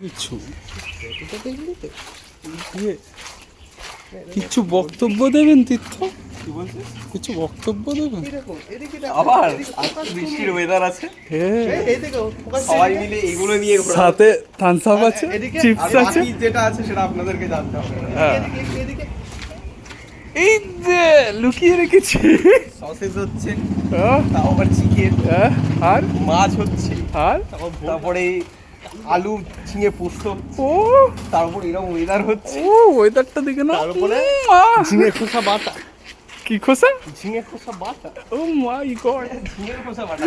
কিছু কিছু বক্তব্য দেবেন তীর্থ? কিছু বক্তব্য দেবেন? আবার বৃষ্টির ওয়েদার আছে, সবাই মিলে এগুলো নিয়ে ঘোরা। সাথে থামস আপ আছে, চিপস আর আছে। বাকি যেটা আছে সেটা আপনাদেরকে জানতে হবে। এই যে লুকিয়ে রেখেছি। সসেজ হচ্ছে, হ্যাঁ, তাও আবার চিকেন, হ্যাঁ, আর মাছ হচ্ছে, আর তারপরে আলু ঝিঙে পোস্ত হচ্ছে, ও তারপর এরকম ওয়েদার হচ্ছে, ও ওয়েদারটা দেখে না। তারপরে আহ! ঝিঙে খোসা বাটা, কি খোসা? ঝিঙে খোসা বাটা, ও মাই গড। ঝিঙের খোসা বাটা।